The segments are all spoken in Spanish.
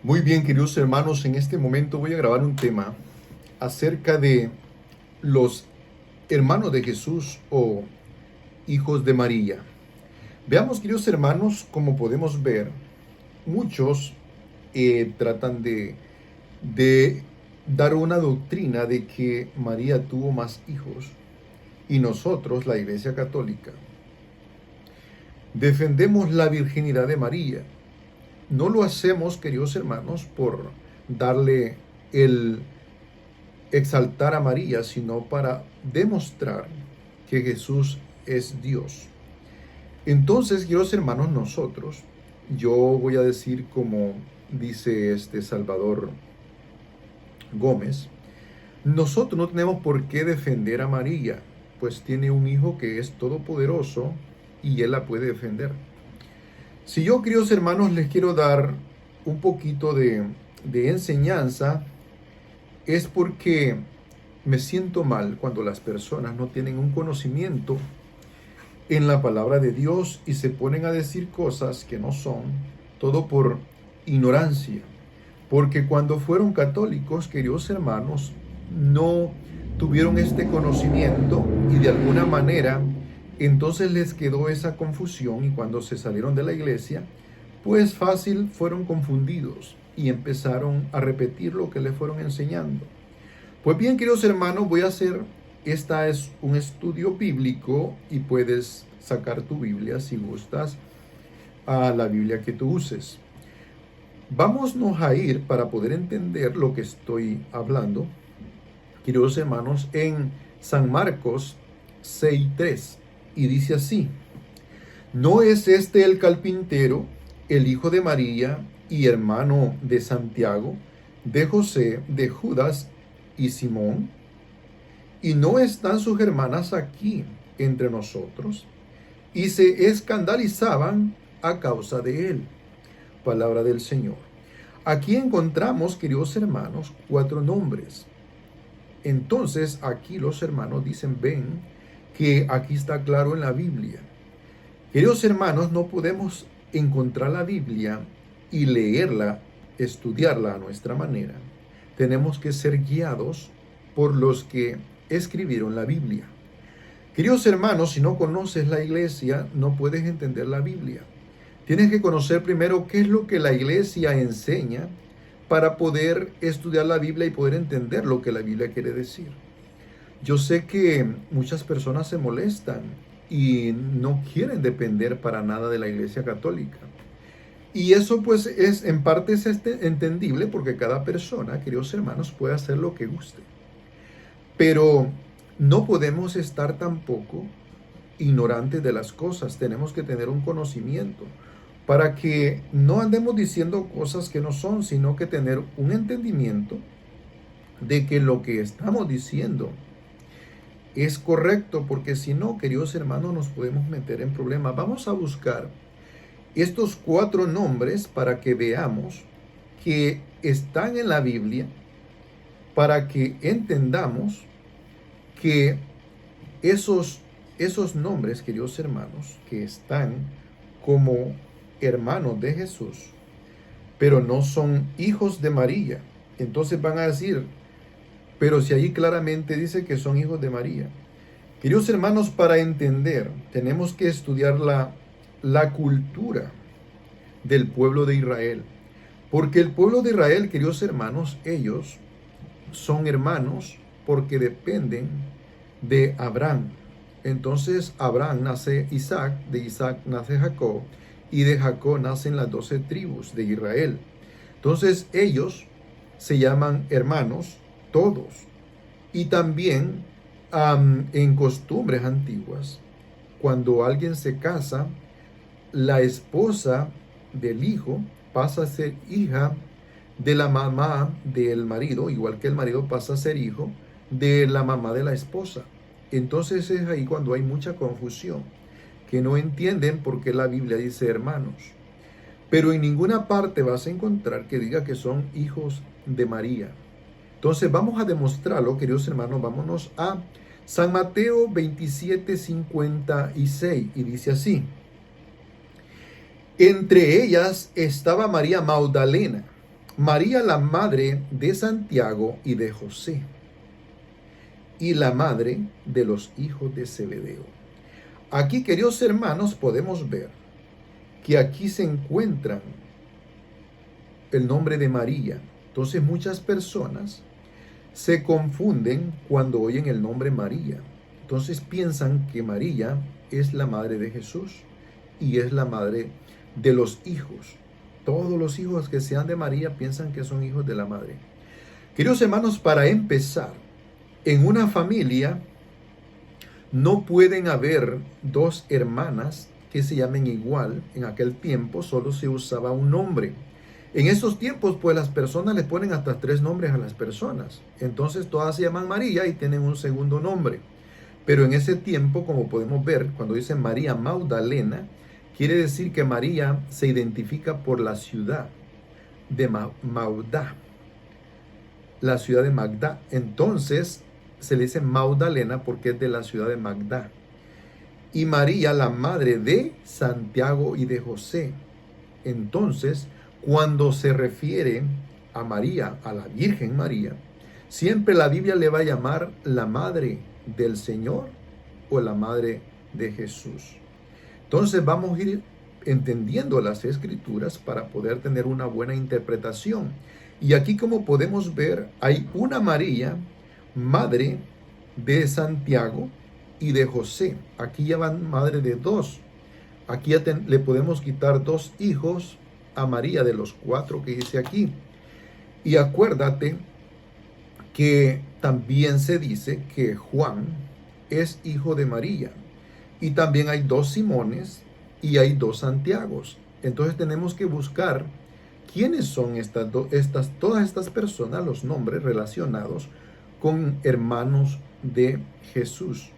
Muy bien, queridos hermanos, en este momento voy a grabar un tema acerca de los hermanos de Jesús o hijos de María. Veamos, queridos hermanos, como podemos ver, muchos tratan de dar una doctrina de que María tuvo más hijos y nosotros, la Iglesia Católica, defendemos la virginidad de María. No lo hacemos, queridos hermanos, por darle el exaltar a María, sino para demostrar que Jesús es Dios. Entonces, queridos hermanos, yo voy a decir como dice este Salvador Gómez, nosotros no tenemos por qué defender a María, pues tiene un hijo que es todopoderoso y él la puede defender. Si yo, queridos hermanos, les quiero dar un poquito de enseñanza, es porque me siento mal cuando las personas no tienen un conocimiento en la palabra de Dios y se ponen a decir cosas que no son, todo por ignorancia. Porque cuando fueron católicos, queridos hermanos, no tuvieron este conocimiento y de alguna manera entonces les quedó esa confusión y cuando se salieron de la iglesia, pues fácil fueron confundidos y empezaron a repetir lo que les fueron enseñando. Pues bien, queridos hermanos, esta es un estudio bíblico y puedes sacar tu Biblia si gustas, a la Biblia que tú uses. Vámonos a ir para poder entender lo que estoy hablando, queridos hermanos, en San Marcos 6:3 y dice así: ¿No es este el carpintero, el hijo de María y hermano de Santiago, de José, de Judas y Simón? ¿Y no están sus hermanas aquí entre nosotros? Y se escandalizaban a causa de él. Palabra del Señor. Aquí encontramos, queridos hermanos, 4 nombres. Entonces aquí los hermanos dicen, ven, que aquí está claro en la Biblia. Queridos hermanos, no podemos encontrar la Biblia y leerla, estudiarla a nuestra manera. Tenemos que ser guiados por los que escribieron la Biblia. Queridos hermanos, si no conoces la iglesia, no puedes entender la Biblia. Tienes que conocer primero qué es lo que la iglesia enseña para poder estudiar la Biblia y poder entender lo que la Biblia quiere decir. Yo sé que muchas personas se molestan y no quieren depender para nada de la Iglesia Católica. Y eso pues en parte es entendible porque cada persona, queridos hermanos, puede hacer lo que guste. Pero no podemos estar tampoco ignorantes de las cosas. Tenemos que tener un conocimiento para que no andemos diciendo cosas que no son, sino que tener un entendimiento de que lo que estamos diciendo es correcto, porque si no, queridos hermanos, nos podemos meter en problemas. Vamos a buscar estos 4 nombres para que veamos que están en la Biblia, para que entendamos que esos nombres, queridos hermanos, que están como hermanos de Jesús, pero no son hijos de María. Entonces van a decir, pero si ahí claramente dice que son hijos de María. Queridos hermanos, para entender, tenemos que estudiar la cultura del pueblo de Israel. Porque el pueblo de Israel, queridos hermanos, ellos son hermanos porque dependen de Abraham. Entonces Abraham nace Isaac, de Isaac nace Jacob, y de Jacob nacen las 12 tribus de Israel. Entonces ellos se llaman hermanos todos. Y también en costumbres antiguas, cuando alguien se casa, la esposa del hijo pasa a ser hija de la mamá del marido, igual que el marido pasa a ser hijo de la mamá de la esposa. Entonces es ahí cuando hay mucha confusión, que no entienden por qué la Biblia dice hermanos. Pero en ninguna parte vas a encontrar que diga que son hijos de María. Entonces vamos a demostrarlo, queridos hermanos. Vámonos a San Mateo 27:56 y dice así: entre ellas estaba María Magdalena, María, la madre de Santiago y de José, y la madre de los hijos de Zebedeo. Aquí, queridos hermanos, podemos ver que aquí se encuentran el nombre de María. Entonces muchas personas se confunden cuando oyen el nombre María. Entonces piensan que María es la madre de Jesús y es la madre de los hijos. Todos los hijos que sean de María piensan que son hijos de la madre. Queridos hermanos, para empezar, en una familia no pueden haber dos hermanas que se llamen igual. En aquel tiempo solo se usaba un nombre. En estos tiempos, pues las personas le ponen hasta 3 nombres a las personas. Entonces todas se llaman María y tienen un segundo nombre. Pero en ese tiempo, como podemos ver, cuando dice María Magdalena, quiere decir que María se identifica por la ciudad de Maudá, la ciudad de Magdá. Entonces se le dice Magdalena porque es de la ciudad de Magdá. Y María, la madre de Santiago y de José. Entonces, cuando se refiere a María, a la Virgen María, siempre la Biblia le va a llamar la madre del Señor o la madre de Jesús. Entonces vamos a ir entendiendo las escrituras para poder tener una buena interpretación. Y aquí, como podemos ver, hay una María, madre de Santiago y de José. Aquí ya van madre de 2. Aquí ya le podemos quitar 2 hijos a María de los 4 que dice aquí. Y acuérdate que también se dice que Juan es hijo de María. Y también hay 2 Simones y hay 2 Santiagos. Entonces tenemos que buscar quiénes son todas estas personas, los nombres relacionados con hermanos de Jesús.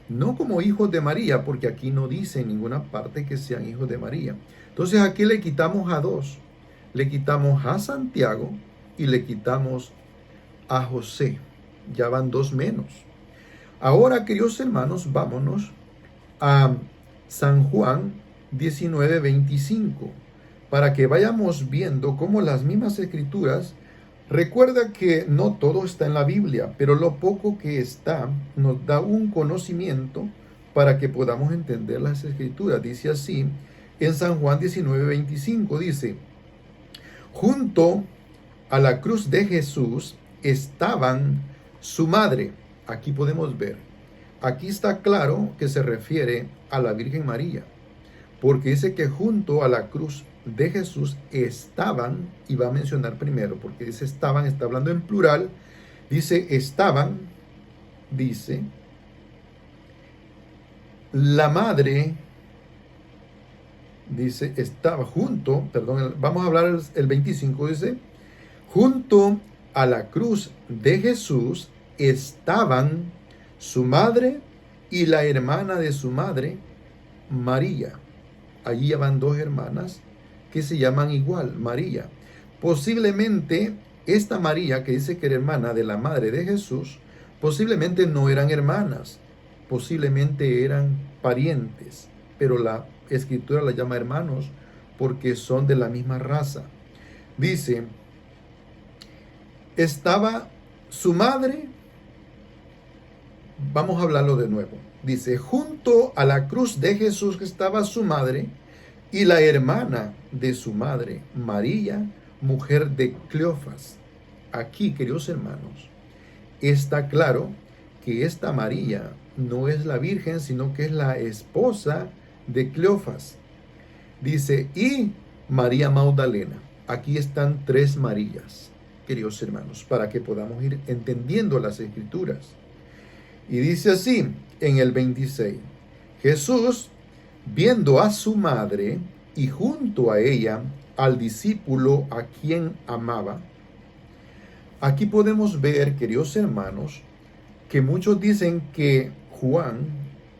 No como hijos de María, porque aquí no dice en ninguna parte que sean hijos de María. Entonces aquí le quitamos a 2. Le quitamos a Santiago y le quitamos a José. Ya van 2 menos. Ahora, queridos hermanos, vámonos a San Juan 19:25 para que vayamos viendo cómo las mismas escrituras. Recuerda que no todo está en la Biblia, pero lo poco que está nos da un conocimiento para que podamos entender las escrituras. Dice así en San Juan 19:25, dice: junto a la cruz de Jesús estaban su madre. Aquí podemos ver. Aquí está claro que se refiere a la Virgen María, porque dice que junto a la cruz de Jesús estaban, y va a mencionar primero, porque dice estaban, está hablando en plural, dice estaban, dice, la madre, dice, estaba junto, perdón, vamos a hablar el 25, dice, junto a la cruz de Jesús estaban su madre y la hermana de su madre, María. Allí ya van 2 hermanas que se llaman igual, María. Posiblemente esta María, que dice que era hermana de la madre de Jesús, posiblemente no eran hermanas, posiblemente eran parientes, pero la escritura la llama hermanos porque son de la misma raza. Dice, estaba su madre, vamos a hablarlo de nuevo. Dice, junto a la cruz de Jesús estaba su madre y la hermana de su madre, María, mujer de Cleofas. Aquí, queridos hermanos, está claro que esta María no es la Virgen, sino que es la esposa de Cleofas. Dice, y María Magdalena. Aquí están 3 Marías, queridos hermanos, para que podamos ir entendiendo las escrituras. Y dice así en el 26, Jesús, viendo a su madre y junto a ella al discípulo a quien amaba. Aquí podemos ver, queridos hermanos, que muchos dicen que Juan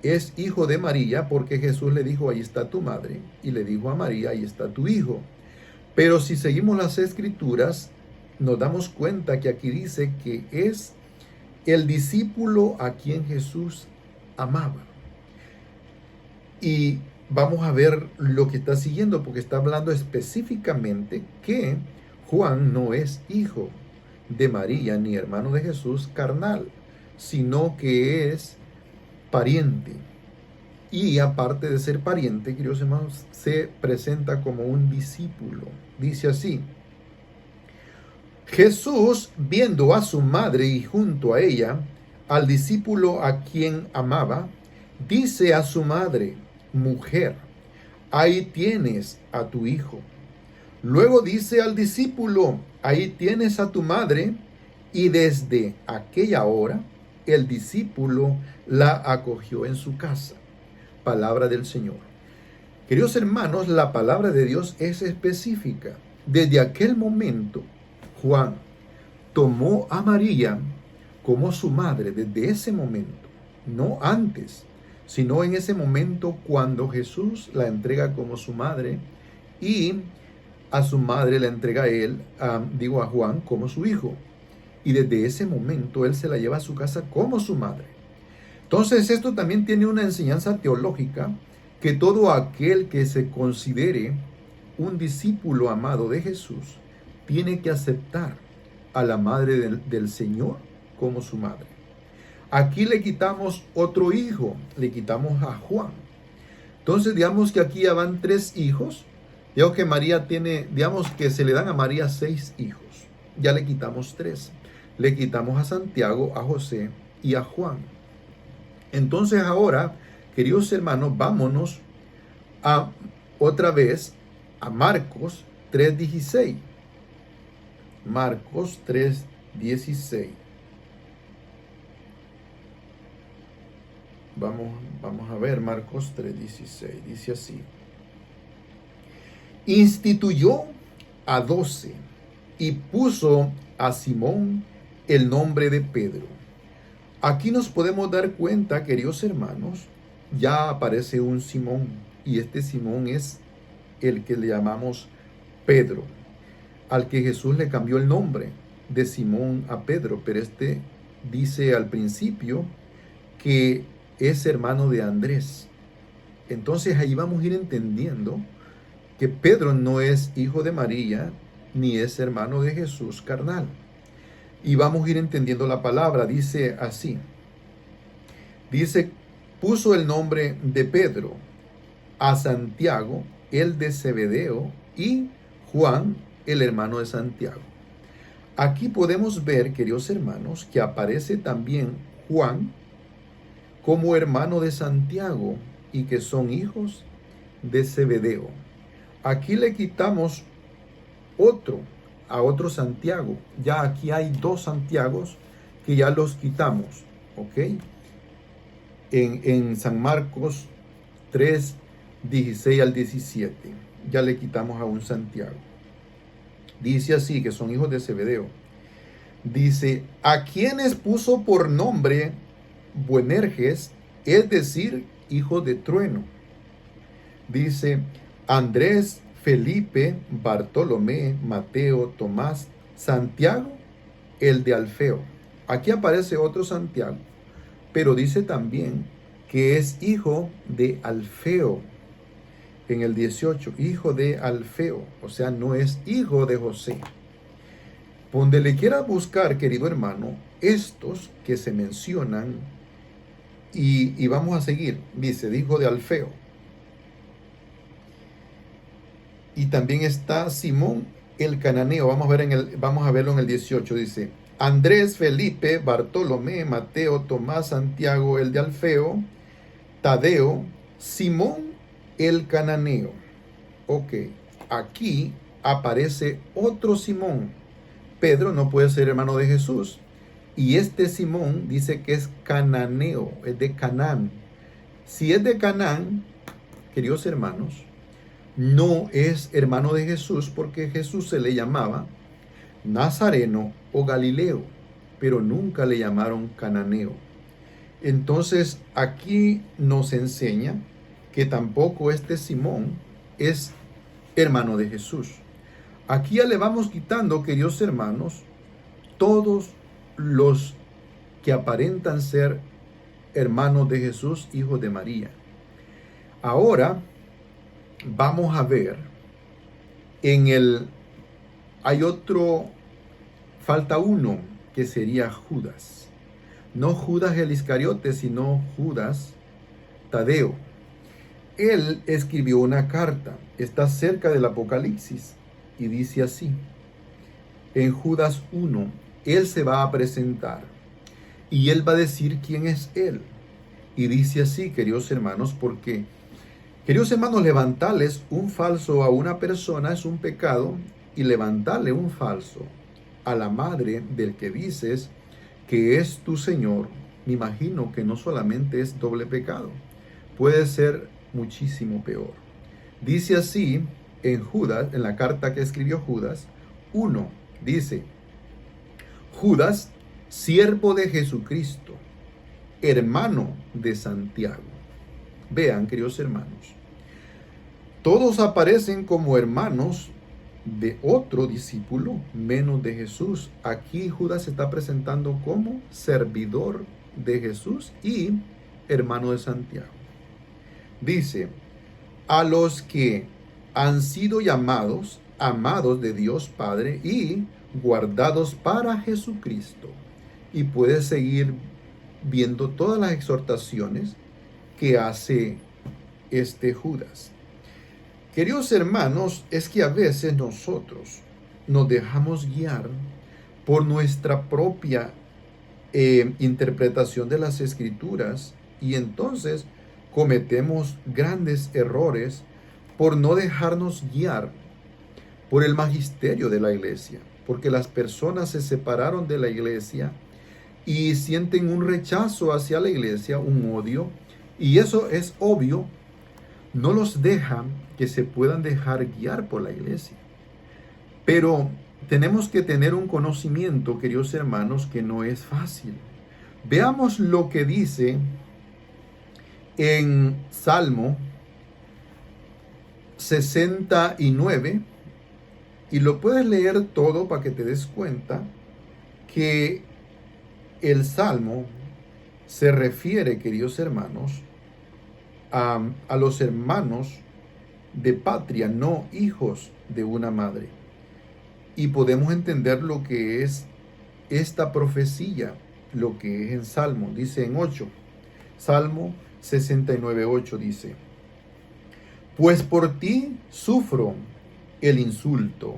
es hijo de María porque Jesús le dijo, ahí está tu madre, y le dijo a María, ahí está tu hijo. Pero si seguimos las escrituras, nos damos cuenta que aquí dice que es el discípulo a quien Jesús amaba. Y vamos a ver lo que está siguiendo, porque está hablando específicamente que Juan no es hijo de María ni hermano de Jesús carnal, sino que es pariente. Y aparte de ser pariente, queridos hermanos, se presenta como un discípulo. Dice así: Jesús, viendo a su madre y junto a ella al discípulo a quien amaba, dice a su madre: Mujer, ahí tienes a tu hijo. Luego dice al discípulo: Ahí tienes a tu madre. Y desde aquella hora el discípulo la acogió en su casa. Palabra del Señor. Queridos hermanos, la palabra de Dios es específica. Desde aquel momento, Juan tomó a María como su madre, desde ese momento, no antes, sino en ese momento cuando Jesús la entrega como su madre y a su madre la entrega a él, a Juan, como su hijo. Y desde ese momento él se la lleva a su casa como su madre. Entonces esto también tiene una enseñanza teológica, que todo aquel que se considere un discípulo amado de Jesús tiene que aceptar a la madre del Señor como su madre. Aquí le quitamos otro hijo, le quitamos a Juan. Entonces digamos que aquí ya van 3 hijos. Digamos que María tiene, digamos que se le dan a María 6 hijos. Ya le quitamos 3. Le quitamos a Santiago, a José y a Juan. Entonces ahora, queridos hermanos, vámonos otra vez a Marcos 3:16. Marcos 3:16. Vamos a ver Marcos 3:16. Dice así: Instituyó a 12 y puso a Simón el nombre de Pedro. Aquí nos podemos dar cuenta, queridos hermanos, ya aparece un Simón, y este Simón es el que le llamamos Pedro, al que Jesús le cambió el nombre de Simón a Pedro, pero este dice al principio que es hermano de Andrés. Entonces ahí vamos a ir entendiendo que Pedro no es hijo de María, ni es hermano de Jesús carnal. Y vamos a ir entendiendo la palabra. Dice así. Dice, puso el nombre de Pedro a Santiago, el de Zebedeo, y Juan, el hermano de Santiago. Aquí podemos ver, queridos hermanos, que aparece también Juan como hermano de Santiago y que son hijos de Zebedeo. Aquí le quitamos a otro Santiago. Ya aquí hay 2 Santiagos que ya los quitamos, ¿ok? En San Marcos 3:16 al 17, ya le quitamos a un Santiago. Dice así, que son hijos de Zebedeo. Dice, a quienes puso por nombre Boanerges, es decir, hijo de trueno. Dice, Andrés, Felipe, Bartolomé, Mateo, Tomás, Santiago, el de Alfeo. Aquí aparece otro Santiago, pero dice también que es hijo de Alfeo. En el 18, hijo de Alfeo, o sea, no es hijo de José. Donde le quiera buscar, querido hermano, estos que se mencionan, y vamos a seguir, dice, hijo de Alfeo. Y también está Simón el cananeo. Vamos a verlo en el 18. Dice, Andrés, Felipe, Bartolomé, Mateo, Tomás, Santiago, el de Alfeo, Tadeo, Simón el cananeo. Ok, aquí aparece otro Simón. Pedro no puede ser hermano de Jesús. Y este Simón dice que es cananeo, es de Canaán. Si es de Canaán, queridos hermanos, no es hermano de Jesús, porque Jesús se le llamaba Nazareno o Galileo, pero nunca le llamaron cananeo. Entonces aquí nos enseña que tampoco este Simón es hermano de Jesús. Aquí ya le vamos quitando, queridos hermanos, todos los que aparentan ser hermanos de Jesús, hijos de María. Ahora vamos a ver en el hay otro, falta uno, que sería Judas. No Judas el Iscariote, sino Judas Tadeo. Él escribió una carta, está cerca del Apocalipsis, y dice así, en Judas 1, él se va a presentar, y él va a decir quién es él. Y dice así, queridos hermanos, porque, queridos hermanos, levantarles un falso a una persona es un pecado, y levantarle un falso a la madre del que dices que es tu Señor, me imagino que no solamente es doble pecado, puede ser muchísimo peor. Dice así en Judas, en la carta que escribió Judas 1, dice, Judas, siervo de Jesucristo, hermano de Santiago. Vean, queridos hermanos, todos aparecen como hermanos de otro discípulo menos de Jesús. Aquí Judas se está presentando como servidor de Jesús y hermano de Santiago. Dice, a los que han sido llamados, amados de Dios Padre y guardados para Jesucristo. Y puedes seguir viendo todas las exhortaciones que hace este Judas. Queridos hermanos, es que a veces nosotros nos dejamos guiar por nuestra propia interpretación de las Escrituras y entonces cometemos grandes errores por no dejarnos guiar por el magisterio de la iglesia, porque las personas se separaron de la iglesia y sienten un rechazo hacia la iglesia, un odio, y eso es obvio, no los dejan que se puedan dejar guiar por la iglesia. Pero tenemos que tener un conocimiento, queridos hermanos, que no es fácil. Veamos lo que dice en Salmo 69, y lo puedes leer todo para que te des cuenta que el Salmo se refiere, queridos hermanos, a los hermanos de patria, no hijos de una madre. Y podemos entender lo que es esta profecía, lo que es en Salmo. Dice en 8, Salmo 69:8 dice, pues por ti sufro el insulto,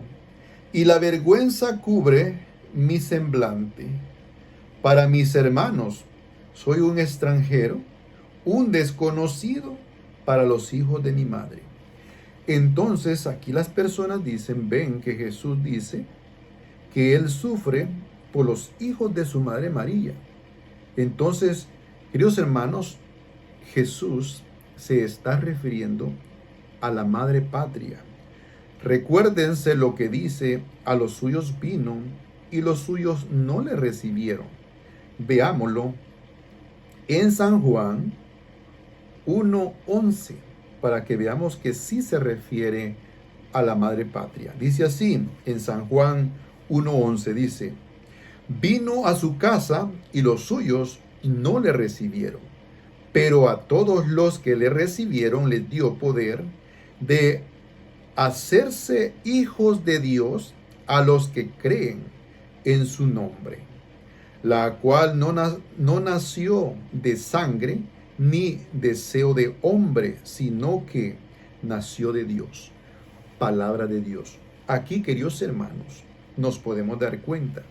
y la vergüenza cubre mi semblante. Para mis hermanos soy un extranjero, un desconocido para los hijos de mi madre. Entonces aquí las personas dicen, ven que Jesús dice que Él sufre por los hijos de su madre María. Entonces, queridos hermanos, Jesús se está refiriendo a la madre patria. Recuérdense lo que dice, a los suyos vino y los suyos no le recibieron. Veámoslo en San Juan 1:11, para que veamos que sí se refiere a la madre patria. Dice así, en San Juan 1:11, dice, vino a su casa y los suyos no le recibieron, pero a todos los que le recibieron les dio poder de hacerse hijos de Dios, a los que creen en su nombre, la cual no nació de sangre ni deseo de hombre, sino que nació de Dios. Palabra de Dios. Aquí, queridos hermanos, nos podemos dar cuenta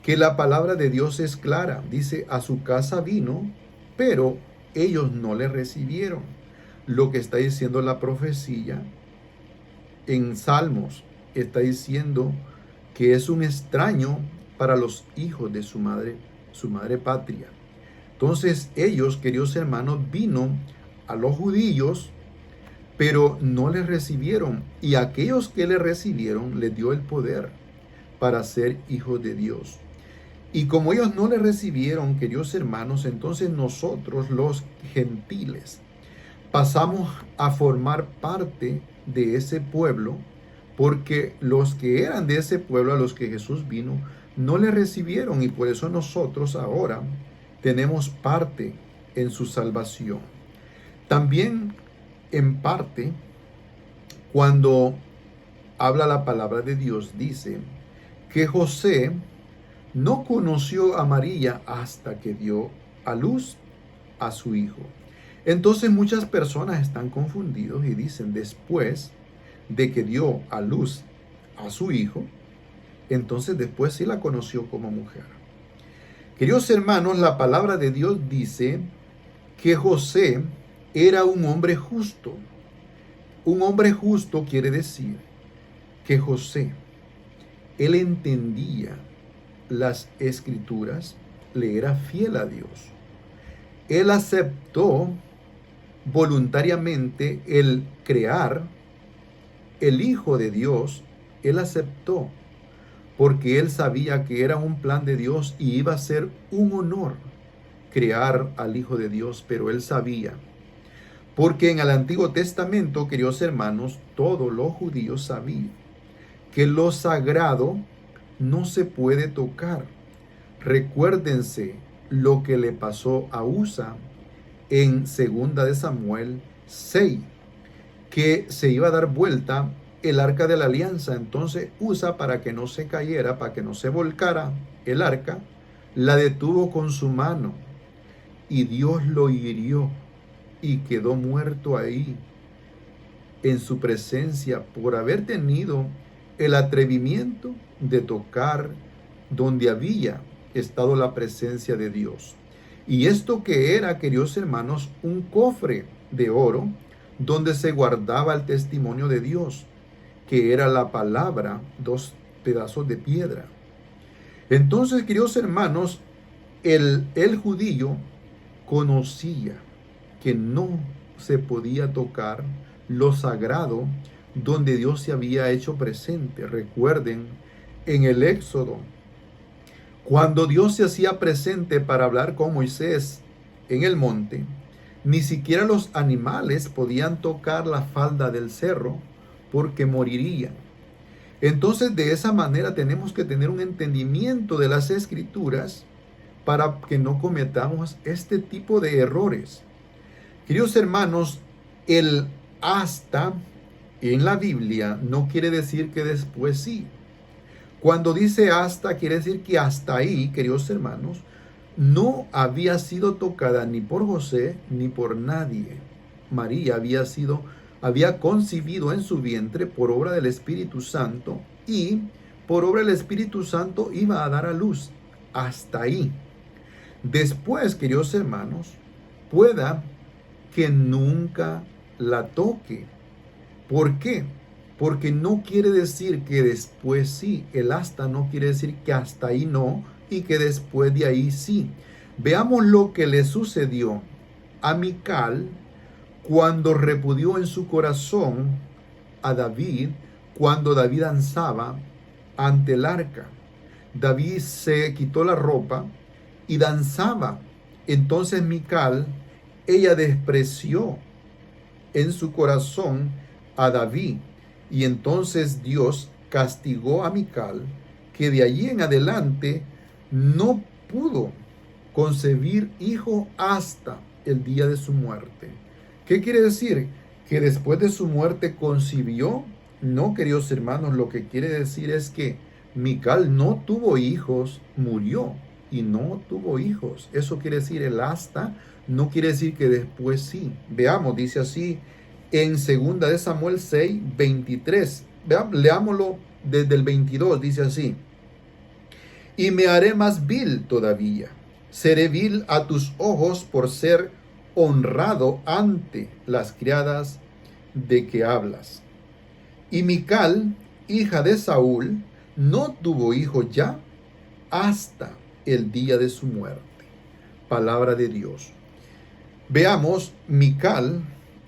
que la palabra de Dios es clara. Dice, a su casa vino, pero ellos no le recibieron. Lo que está diciendo la profecía en Salmos, está diciendo que es un extraño para los hijos de su madre patria. Entonces ellos, queridos hermanos, vino a los judíos, pero no les recibieron. Y a aquellos que le recibieron, les dio el poder para ser hijos de Dios. Y como ellos no le recibieron, queridos hermanos, entonces nosotros los gentiles pasamos a formar parte de ese pueblo, porque los que eran de ese pueblo a los que Jesús vino, no le recibieron, y por eso nosotros ahora tenemos parte en su salvación. También en parte, cuando habla la palabra de Dios, dice que José no conoció a María hasta que dio a luz a su hijo. Entonces muchas personas están confundidos y dicen, después de que dio a luz a su hijo, entonces después sí la conoció como mujer. Queridos hermanos, la palabra de Dios dice que José era un hombre justo. Un hombre justo quiere decir que José, él entendía las escrituras, le era fiel a Dios. Él aceptó voluntariamente el crear el Hijo de Dios. Él aceptó porque él sabía que era un plan de Dios y iba a ser un honor crear al Hijo de Dios, pero él sabía. Porque en el Antiguo Testamento, queridos hermanos, todos los judíos sabían que lo sagrado no se puede tocar. Recuérdense lo que le pasó a Usa en 2 de Samuel 6, que se iba a dar vuelta el arca de la alianza. Entonces Usa, para que no se cayera, para que no se volcara el arca, la detuvo con su mano y Dios lo hirió y quedó muerto ahí en su presencia por haber tenido el atrevimiento de tocar donde había estado la presencia de Dios. Y esto que era, queridos hermanos, un cofre de oro donde se guardaba el testimonio de Dios, que era la palabra, 2 pedazos de piedra. Entonces, queridos hermanos, el judío conocía que no se podía tocar lo sagrado donde Dios se había hecho presente. Recuerden en el Éxodo, cuando Dios se hacía presente para hablar con Moisés en el monte, ni siquiera los animales podían tocar la falda del cerro porque morirían. Entonces, de esa manera tenemos que tener un entendimiento de las Escrituras para que no cometamos este tipo de errores. Queridos hermanos, el hasta en la Biblia no quiere decir que después sí. Cuando dice hasta, quiere decir que hasta ahí, queridos hermanos, no había sido tocada ni por José ni por nadie. María había concebido en su vientre por obra del Espíritu Santo y por obra del Espíritu Santo iba a dar a luz. Hasta ahí. Después, queridos hermanos, pueda que nunca la toque. ¿Por qué? Porque no quiere decir que después sí. El hasta no quiere decir que hasta ahí no y que después de ahí sí. Veamos lo que le sucedió a Mical cuando repudió en su corazón a David, cuando David danzaba ante el arca. David se quitó la ropa y danzaba. Entonces Mical, ella despreció en su corazón a David. Y entonces Dios castigó a Mical, que de allí en adelante no pudo concebir hijo hasta el día de su muerte. ¿Qué quiere decir? Que después de su muerte concibió. No, queridos hermanos, lo que quiere decir es que Mical no tuvo hijos, murió y no tuvo hijos. Eso quiere decir el hasta, no quiere decir que después sí. Veamos, dice así en 2 de Samuel 6, 23. Leámoslo desde el 22, dice así. Y me haré más vil todavía. Seré vil a tus ojos por ser honrado ante las criadas de que hablas. Y Mical, hija de Saúl, no tuvo hijo ya hasta el día de su muerte. Palabra de Dios. Veamos, Mical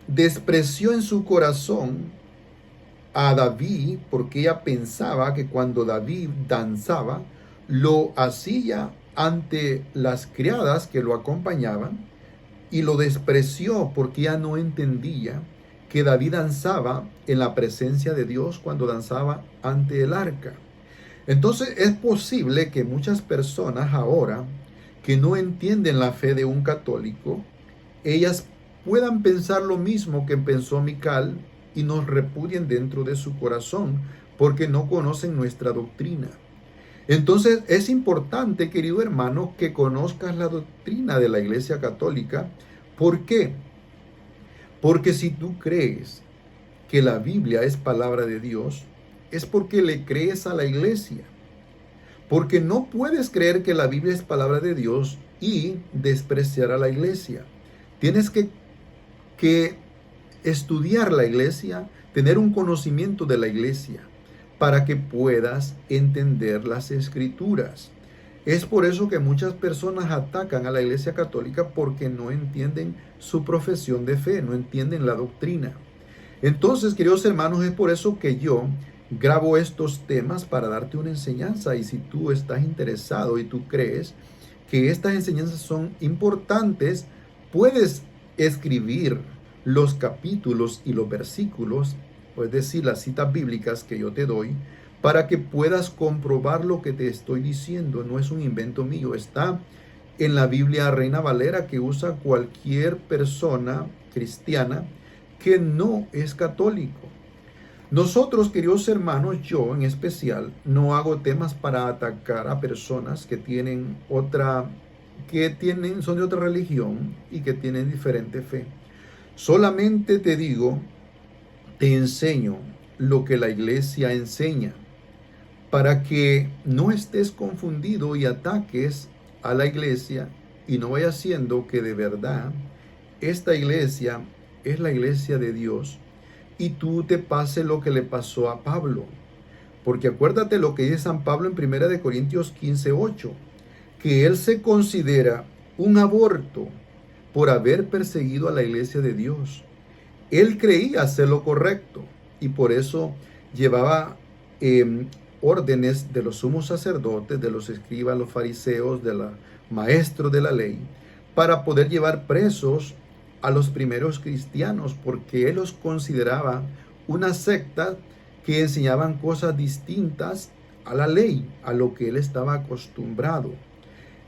despreció en su corazón a David porque ella pensaba que cuando David danzaba, lo hacía ante las criadas que lo acompañaban y lo despreció porque ella no entendía que David danzaba en la presencia de Dios cuando danzaba ante el arca. Entonces es posible que muchas personas ahora que no entienden la fe de un católico, ellas puedan pensar lo mismo que pensó Mical y nos repudien dentro de su corazón, porque no conocen nuestra doctrina. Entonces es importante, querido hermano, que conozcas la doctrina de la Iglesia Católica. ¿Por qué? Porque si tú crees que la Biblia es palabra de Dios, es porque le crees a la Iglesia. Porque no puedes creer que la Biblia es palabra de Dios y despreciar a la Iglesia. Tienes que estudiar la Iglesia, tener un conocimiento de la Iglesia, para que puedas entender las Escrituras. Es por eso que muchas personas atacan a la Iglesia Católica, porque no entienden su profesión de fe, no entienden la doctrina. Entonces, queridos hermanos, es por eso que yo grabo estos temas para darte una enseñanza. Y si tú estás interesado y tú crees que estas enseñanzas son importantes, puedes escribir los capítulos y los versículos, es decir, las citas bíblicas que yo te doy, para que puedas comprobar lo que te estoy diciendo. No es un invento mío, está en la Biblia Reina Valera, que usa cualquier persona cristiana que no es católico. Nosotros, queridos hermanos, yo en especial, no hago temas para atacar a personas que son de otra religión y que tienen diferente fe. Solamente te digo, te enseño lo que la Iglesia enseña, para que no estés confundido y ataques a la Iglesia y no vaya siendo que de verdad esta Iglesia es la Iglesia de Dios y tú te pase lo que le pasó a Pablo. Porque acuérdate lo que dice San Pablo en 1 Corintios 15:8, que él se considera un aborto por haber perseguido a la Iglesia de Dios. Él creía hacer lo correcto y por eso llevaba órdenes de los sumos sacerdotes, de los escribas, los fariseos, de los maestros de la ley, para poder llevar presos a los primeros cristianos, porque él los consideraba una secta que enseñaban cosas distintas a la ley, a lo que él estaba acostumbrado.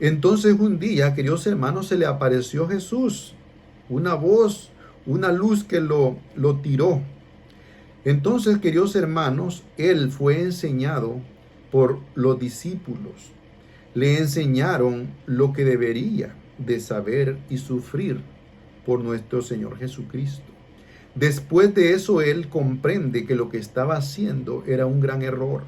Entonces un día, queridos hermanos, se le apareció Jesús, una voz, una luz que lo tiró. Entonces, queridos hermanos, él fue enseñado por los discípulos. Le enseñaron lo que debería de saber y sufrir por nuestro Señor Jesucristo. Después de eso, él comprende que lo que estaba haciendo era un gran error.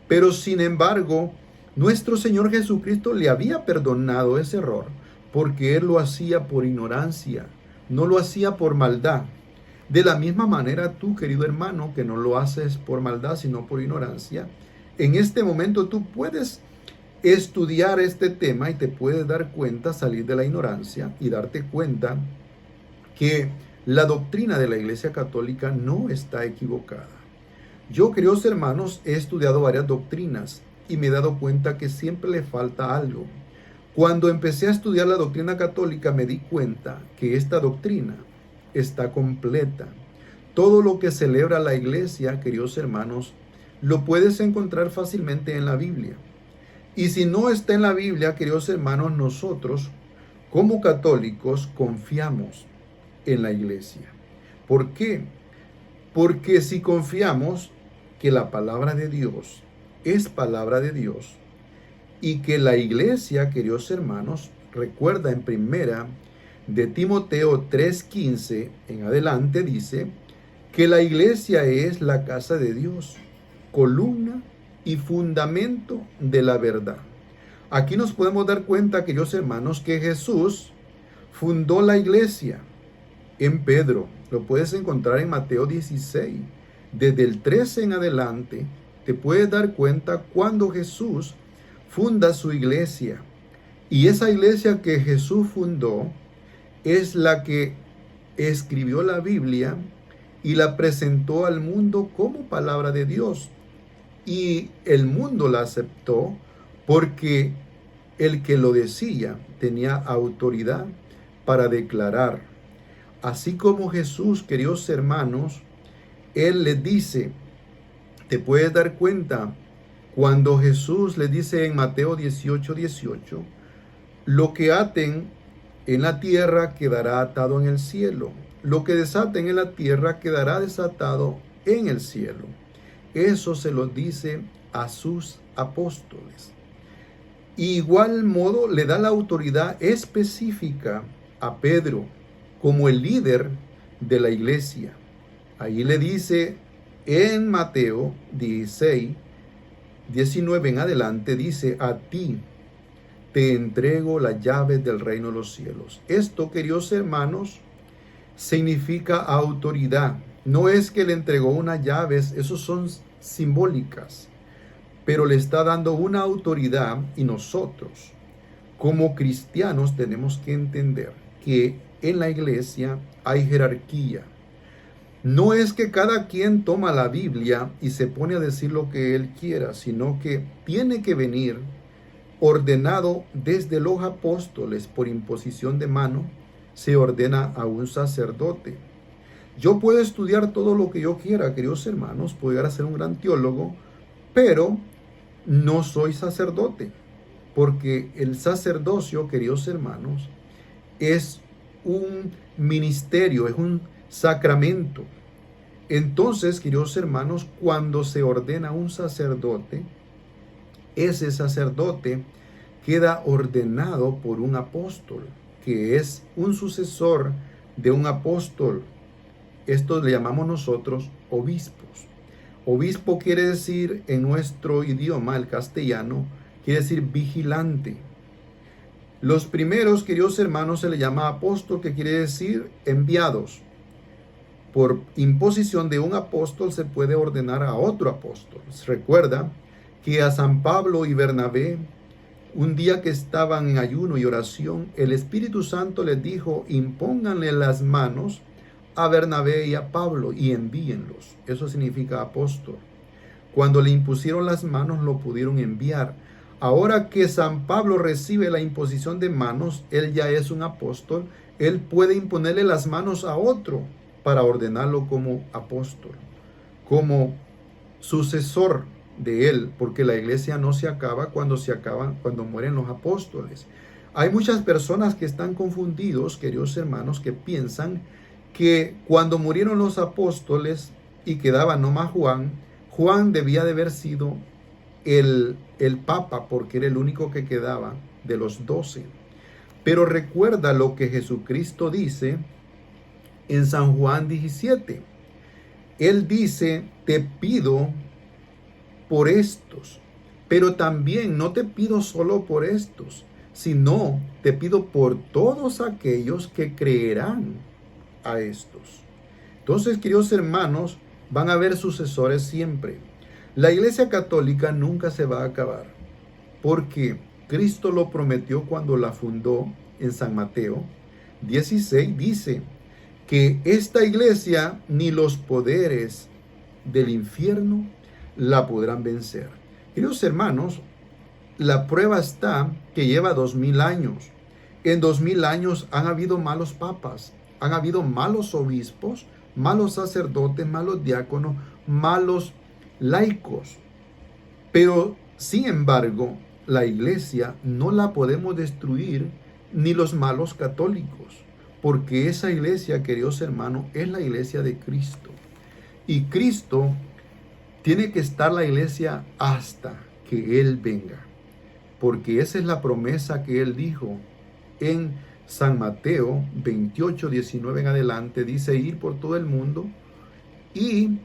Pero sin embargo, nuestro Señor Jesucristo le había perdonado ese error, porque él lo hacía por ignorancia, no lo hacía por maldad. De la misma manera tú, querido hermano, que no lo haces por maldad, sino por ignorancia, en este momento tú puedes estudiar este tema y te puedes dar cuenta, salir de la ignorancia y darte cuenta que la doctrina de la Iglesia Católica no está equivocada. Yo, queridos hermanos, he estudiado varias doctrinas y me he dado cuenta que siempre le falta algo. Cuando empecé a estudiar la doctrina católica me di cuenta que esta doctrina está completa. Todo lo que celebra la Iglesia, queridos hermanos, lo puedes encontrar fácilmente en la Biblia. Y si no está en la Biblia, queridos hermanos, nosotros como católicos confiamos en la Iglesia. ¿Por qué? Porque si confiamos que la palabra de Dios es palabra de Dios y que la Iglesia, queridos hermanos, recuerda en primera de Timoteo 3:15 en adelante, dice que la Iglesia es la casa de Dios, columna y fundamento de la verdad. Aquí nos podemos dar cuenta, queridos hermanos, que Jesús fundó la Iglesia en Pedro. Lo puedes encontrar en Mateo 16. Desde el 13 en adelante, te puedes dar cuenta cuando Jesús funda su iglesia. Y esa iglesia que Jesús fundó es la que escribió la Biblia y la presentó al mundo como palabra de Dios. Y el mundo la aceptó porque el que lo decía tenía autoridad para declarar. Así como Jesús, queridos hermanos, él les dice, te puedes dar cuenta, cuando Jesús les dice en Mateo 18:18, lo que aten en la tierra quedará atado en el cielo, lo que desaten en la tierra quedará desatado en el cielo. eso se lo dice a sus apóstoles. Igual modo le da la autoridad específica a Pedro como el líder de la iglesia. Ahí le dice en Mateo 16, 19 en adelante, dice: a ti te entrego las llaves del reino de los cielos. Esto, queridos hermanos, significa autoridad. No es que le entregó unas llaves, esos son simbólicas, pero le está dando una autoridad, y nosotros como cristianos tenemos que entender que en la iglesia hay jerarquía. No es que cada quien toma la Biblia y se pone a decir lo que él quiera, sino que tiene que venir ordenado desde los apóstoles por imposición de mano. Se ordena a un sacerdote. Yo puedo estudiar todo lo que yo quiera, queridos hermanos, puedo llegar a ser un gran teólogo, pero no soy sacerdote, porque el sacerdocio, queridos hermanos, es un ministerio, es un sacramento. Entonces, queridos hermanos, cuando se ordena un sacerdote, ese sacerdote queda ordenado por un apóstol, que es un sucesor de un apóstol. Esto le llamamos nosotros obispos. Obispo quiere decir en nuestro idioma, el castellano, quiere decir vigilante. Los primeros, queridos hermanos, se le llama apóstol, que quiere decir enviados. Por imposición de un apóstol se puede ordenar a otro apóstol. Recuerda que a San Pablo y Bernabé, un día que estaban en ayuno y oración, el Espíritu Santo les dijo: impónganle las manos a Bernabé y a Pablo y envíenlos. Eso significa apóstol. Cuando le impusieron las manos, lo pudieron enviar. Ahora que San Pablo recibe la imposición de manos, él ya es un apóstol. Él puede imponerle las manos a otro para ordenarlo como apóstol, como sucesor de él, porque la iglesia no se acaba cuando mueren los apóstoles. Hay muchas personas que están confundidos, queridos hermanos, que piensan que cuando murieron los apóstoles y quedaba nomás Juan debía de haber sido el papa, porque era el único que quedaba de los 12. Pero recuerda lo que Jesucristo dice en San Juan 17. Él dice: te pido por estos, pero también no te pido solo por estos, sino te pido por todos aquellos que creerán a estos. Entonces, queridos hermanos, van a haber sucesores siempre. La Iglesia Católica nunca se va a acabar, porque Cristo lo prometió cuando la fundó en San Mateo 16. Dice que esta iglesia ni los poderes del infierno la podrán vencer. Queridos hermanos, la prueba está que lleva 2000 años. En 2000 años han habido malos papas, han habido malos obispos, malos sacerdotes, malos diáconos, malos laicos. Pero, sin embargo, la iglesia no la podemos destruir, ni los malos católicos, porque esa iglesia, queridos hermanos, es la iglesia de Cristo. Y Cristo tiene que estar la iglesia hasta que Él venga, porque esa es la promesa que Él dijo en San Mateo 28, 19 en adelante. Dice: ir por todo el mundo y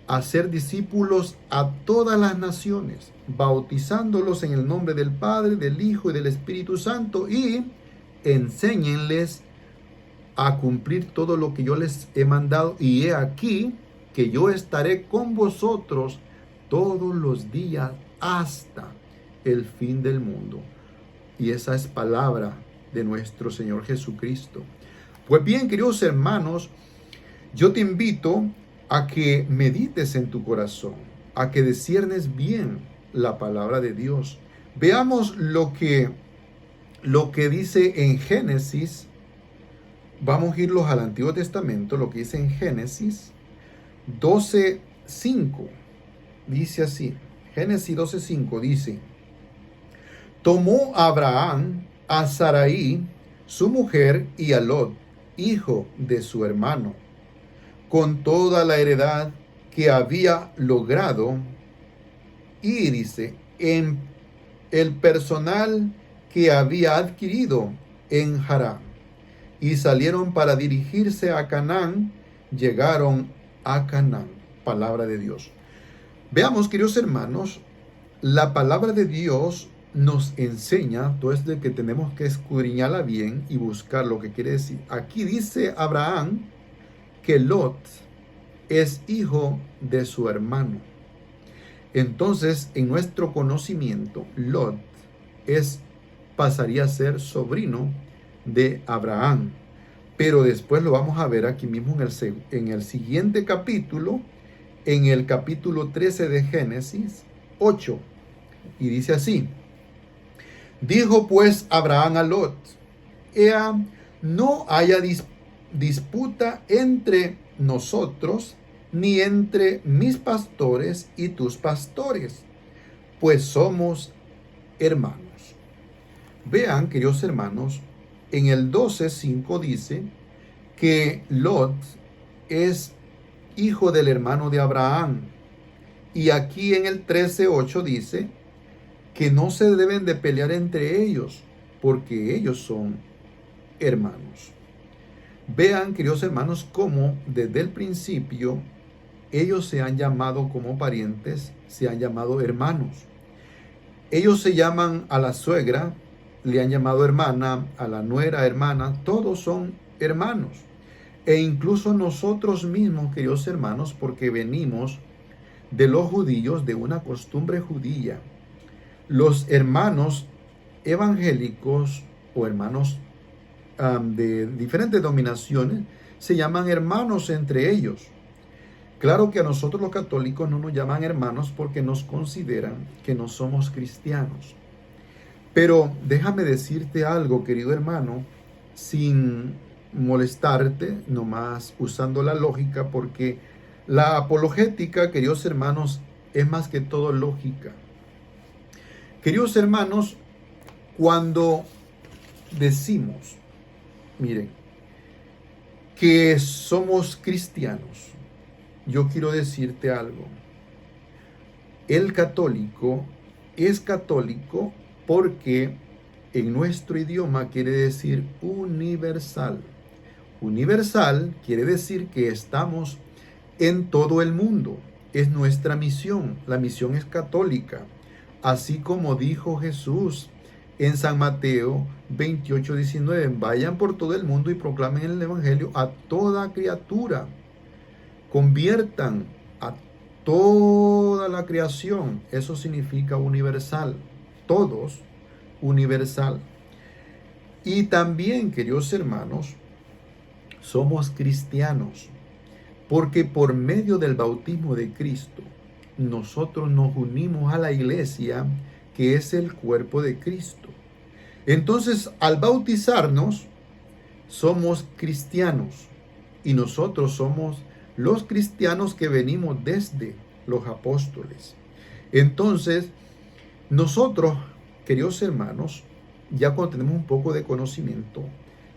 hacer discípulos a todas las naciones, bautizándolos en el nombre del Padre, del Hijo y del Espíritu Santo, y enséñenles a cumplir todo lo que yo les he mandado, y he aquí que yo estaré con vosotros todos los días hasta el fin del mundo. Y esa es palabra de nuestro Señor Jesucristo. Pues bien, queridos hermanos, yo te invito a que medites en tu corazón, a que disciernes bien la palabra de Dios. Veamos lo que dice en Génesis. Vamos a irnos al Antiguo Testamento, lo que dice en Génesis 12:5. Dice así, Génesis 12:5 dice: tomó Abraham a Sarai, su mujer, y a Lot, hijo de su hermano, con toda la heredad que había logrado, y dice, en el personal que había adquirido en Harán, y salieron para dirigirse a Canaán. Llegaron a Canaán. Palabra de Dios. Veamos, queridos hermanos, la palabra de Dios nos enseña, entonces, de que tenemos que escudriñarla bien y buscar lo que quiere decir. Aquí dice Abraham que Lot es hijo de su hermano. Entonces, en nuestro conocimiento, Lot pasaría a ser sobrino de Abraham. Pero después lo vamos a ver aquí mismo en el siguiente capítulo, en el capítulo 13 de Génesis 8. Y dice así: dijo pues Abraham a Lot: Ea, no haya disputa entre nosotros, ni entre mis pastores y tus pastores, pues somos hermanos. Vean, queridos hermanos, en el 12:5 dice que Lot es hijo del hermano de Abraham. Y aquí en el 13:8 dice que no se deben de pelear entre ellos, porque ellos son hermanos. Vean, queridos hermanos, cómo desde el principio ellos se han llamado como parientes, se han llamado hermanos. Ellos se llaman a la suegra, le han llamado hermana, a la nuera hermana, todos son hermanos. E incluso nosotros mismos, queridos hermanos, porque venimos de los judíos, de una costumbre judía. Los hermanos evangélicos o hermanos de diferentes denominaciones se llaman hermanos entre ellos. Claro que a nosotros los católicos no nos llaman hermanos porque nos consideran que no somos cristianos. Pero déjame decirte algo, querido hermano, sin molestarte, nomás usando la lógica, porque la apologética, queridos hermanos, es más que todo lógica. Queridos hermanos, cuando decimos, miren, que somos cristianos, yo quiero decirte algo. El católico es católico porque en nuestro idioma quiere decir universal. Universal quiere decir que estamos en todo el mundo. Es nuestra misión. La misión es católica. Así como dijo Jesús en San Mateo 28:19, vayan por todo el mundo y proclamen el evangelio a toda criatura. Conviertan a toda la creación. Eso significa universal. Todos, universal. Y también, queridos hermanos, somos cristianos, porque por medio del bautismo de Cristo, nosotros nos unimos a la iglesia, que es el cuerpo de Cristo. Entonces, al bautizarnos, somos cristianos, y nosotros somos los cristianos que venimos desde los apóstoles. Entonces, nosotros, queridos hermanos, ya cuando tenemos un poco de conocimiento,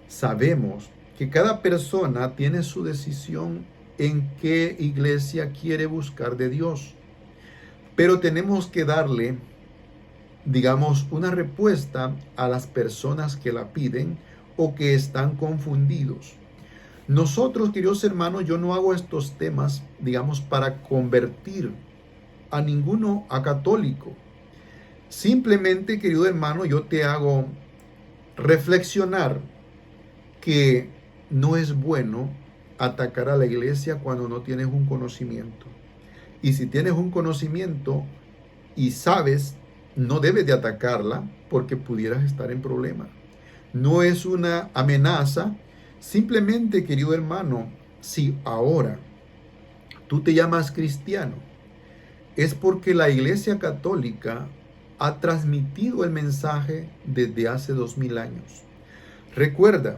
sabemos que cada persona tiene su decisión en qué iglesia quiere buscar de Dios. Pero tenemos que darle, digamos, una respuesta a las personas que la piden o que están confundidos. Nosotros, queridos hermanos, yo no hago estos temas, digamos, para convertir a ninguno a católico. Simplemente, querido hermano, yo te hago reflexionar que no es bueno atacar a la iglesia cuando no tienes un conocimiento. Y si tienes un conocimiento y sabes, no debes de atacarla porque pudieras estar en problema. No es una amenaza. Simplemente, querido hermano, si ahora tú te llamas cristiano, es porque la Iglesia Católica ha transmitido el mensaje desde hace 2000 años. Recuerda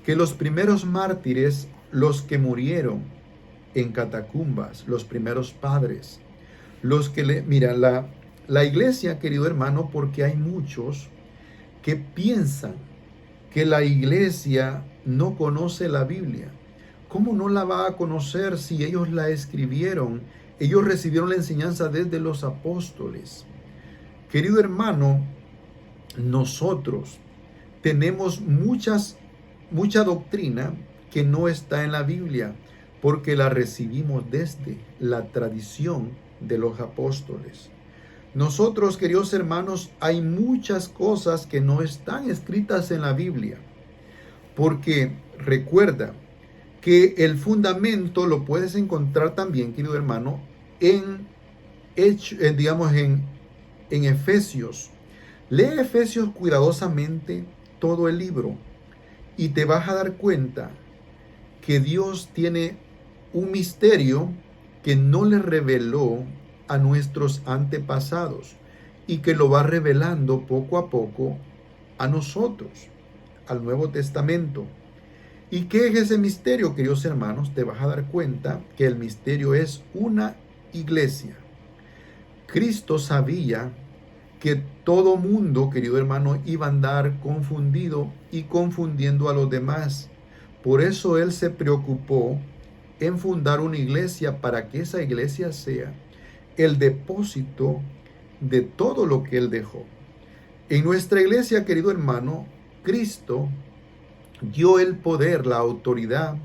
que los primeros mártires, los que murieron en catacumbas, los primeros padres, los que mira, la iglesia, querido hermano, porque hay muchos que piensan que la iglesia no conoce la Biblia. ¿cómo no la va a conocer si ellos la escribieron? Ellos recibieron la enseñanza desde los apóstoles. Querido hermano, nosotros tenemos mucha doctrina que no está en la Biblia, porque la recibimos desde la tradición de los apóstoles. Nosotros, queridos hermanos, hay muchas cosas que no están escritas en la Biblia, porque recuerda que el fundamento lo puedes encontrar también, querido hermano, digamos en Efesios. Lee Efesios cuidadosamente todo el libro y te vas a dar cuenta que Dios tiene un misterio que no le reveló a nuestros antepasados y que lo va revelando poco a poco a nosotros, al Nuevo Testamento. ¿Y qué es ese misterio, queridos hermanos? Te vas a dar cuenta que el misterio es una iglesia. Cristo sabía que todo mundo, querido hermano, iba a andar confundido y confundiendo a los demás. Por eso Él se preocupó en fundar una iglesia para que esa iglesia sea el depósito de todo lo que Él dejó. En nuestra iglesia, querido hermano, Cristo dio el poder, la autoridad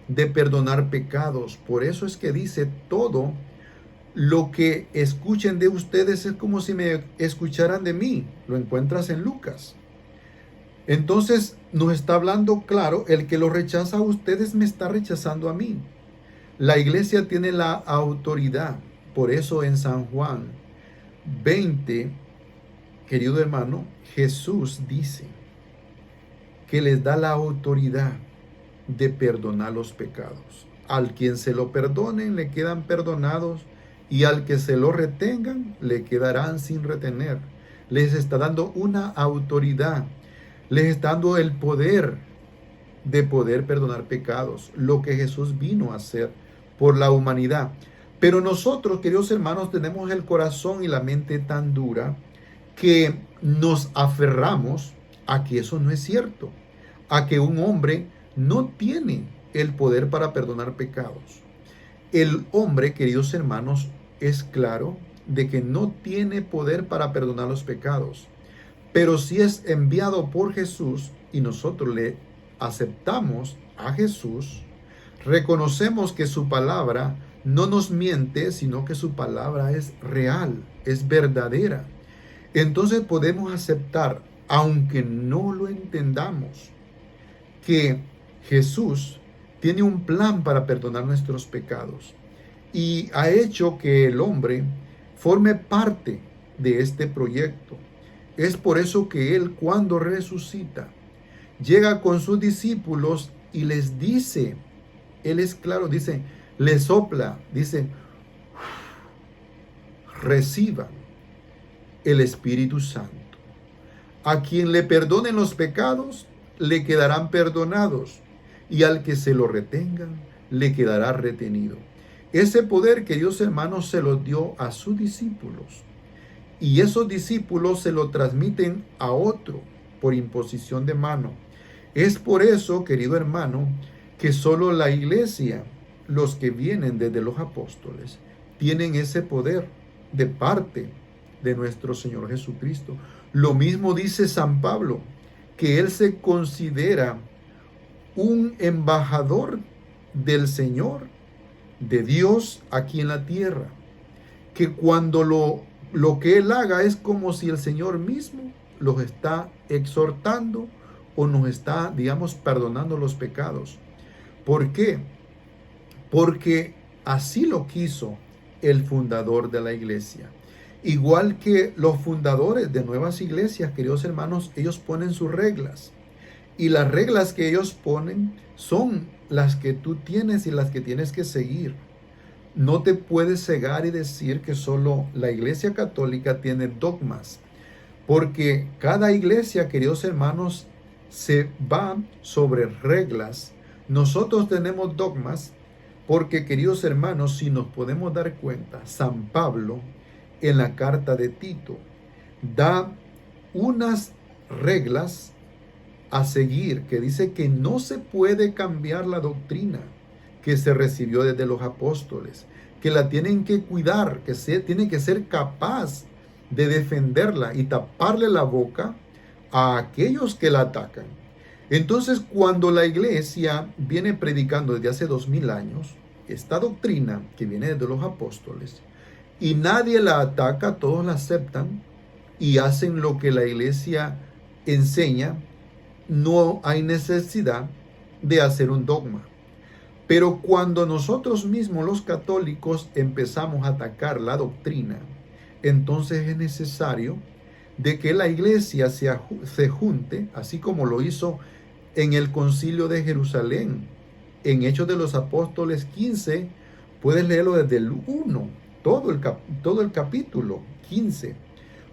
de perdonar pecados. Por eso es que dice: todo lo que escuchen de ustedes es como si me escucharan de mí. Lo encuentras en Lucas. Entonces nos está hablando claro: el que lo rechaza a ustedes me está rechazando a mí. La iglesia tiene la autoridad. Por eso en San Juan 20, querido hermano, Jesús dice que les da la autoridad de perdonar los pecados. Al quien se lo perdonen le quedan perdonados, y al que se lo retengan le quedarán sin retener. Les está dando una autoridad, les está dando el poder de poder perdonar pecados, lo que Jesús vino a hacer por la humanidad. Pero nosotros, queridos hermanos, tenemos el corazón y la mente tan dura que nos aferramos a que eso no es cierto, a que un hombre no tiene el poder para perdonar pecados. El hombre, queridos hermanos, es claro de que no tiene poder para perdonar los pecados, pero si es enviado por Jesús y nosotros le aceptamos a Jesús, reconocemos que su palabra no nos miente, sino que su palabra es real, es verdadera. Entonces podemos aceptar, aunque no lo entendamos, que Jesús tiene un plan para perdonar nuestros pecados y ha hecho que el hombre forme parte de este proyecto. Es por eso que Él, cuando resucita, llega con sus discípulos y les dice, Él es claro, dice, les sopla, dice: reciban el Espíritu Santo. A quien le perdonen los pecados, le quedarán perdonados, y al que se lo retengan, le quedará retenido. Ese poder, queridos hermanos, se lo dio a sus discípulos, y esos discípulos se lo transmiten a otro por imposición de mano. Es por eso, querido hermano, que solo la iglesia, los que vienen desde los apóstoles, tienen ese poder de parte de nuestro Señor Jesucristo. Lo mismo dice San Pablo, que él se considera un embajador del Señor, de Dios aquí en la tierra, que cuando lo que él haga es como si el Señor mismo los está exhortando o nos está, digamos, perdonando los pecados. ¿Por qué? Porque así lo quiso el fundador de la iglesia. Igual que los fundadores de nuevas iglesias, queridos hermanos, ellos ponen sus reglas. Y las reglas que ellos ponen son las que tú tienes y las que tienes que seguir. No te puedes cegar y decir que solo la iglesia católica tiene dogmas. Porque cada iglesia, queridos hermanos, se va sobre reglas. Nosotros tenemos dogmas porque, queridos hermanos, si nos podemos dar cuenta, San Pablo en la carta de Tito da unas reglas a seguir, que dice que no se puede cambiar la doctrina, que se recibió desde los apóstoles, que la tienen que cuidar, que tiene que ser capaz de defenderla y taparle la boca a aquellos que la atacan. Entonces, cuando la iglesia viene predicando desde hace 2000 años esta doctrina que viene desde los apóstoles y nadie la ataca, todos la aceptan y hacen lo que la iglesia enseña, no hay necesidad de hacer un dogma. Pero cuando nosotros mismos los católicos empezamos a atacar la doctrina, entonces es necesario de que la iglesia se junte, así como lo hizo en el Concilio de Jerusalén, en Hechos de los Apóstoles 15, puedes leerlo desde el 1, todo el capítulo 15,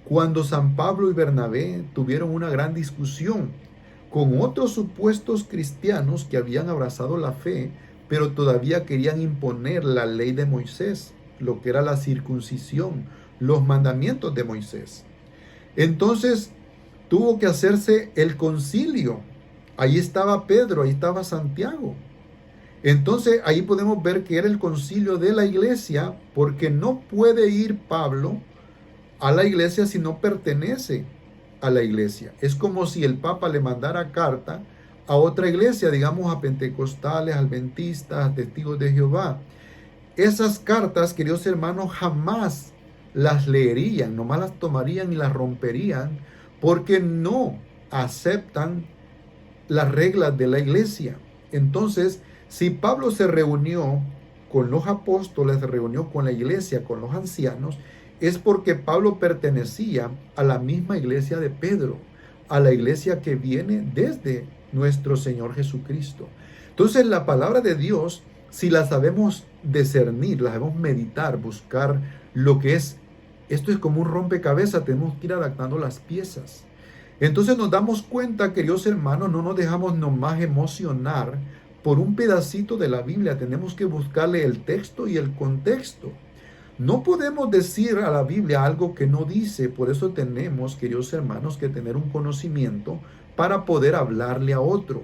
cuando San Pablo y Bernabé tuvieron una gran discusión con otros supuestos cristianos que habían abrazado la fe, pero todavía querían imponer la ley de Moisés, lo que era la circuncisión, los mandamientos de Moisés. Entonces tuvo que hacerse el concilio. Ahí estaba Pedro, ahí estaba Santiago. Entonces ahí podemos ver que era el concilio de la iglesia, porque no puede ir Pablo a la iglesia si no pertenece a la iglesia. Es como si el Papa le mandara carta a otra iglesia, digamos a pentecostales, adventistas, a testigos de Jehová. Esas cartas, queridos hermanos, jamás las leerían, nomás las tomarían y las romperían, porque no aceptan las reglas de la iglesia. Entonces, si Pablo se reunió con los apóstoles, se reunió con la iglesia, con los ancianos, es porque Pablo pertenecía a la misma iglesia de Pedro, a la iglesia que viene desde nuestro Señor Jesucristo. Entonces, la palabra de Dios, si la sabemos discernir, la sabemos meditar, buscar lo que es, esto es como un rompecabezas, tenemos que ir adaptando las piezas. Entonces nos damos cuenta, queridos hermanos, no nos dejamos nomás emocionar por un pedacito de la Biblia, tenemos que buscarle el texto y el contexto. No podemos decir a la Biblia algo que no dice, por eso tenemos, queridos hermanos, que tener un conocimiento para poder hablarle a otro,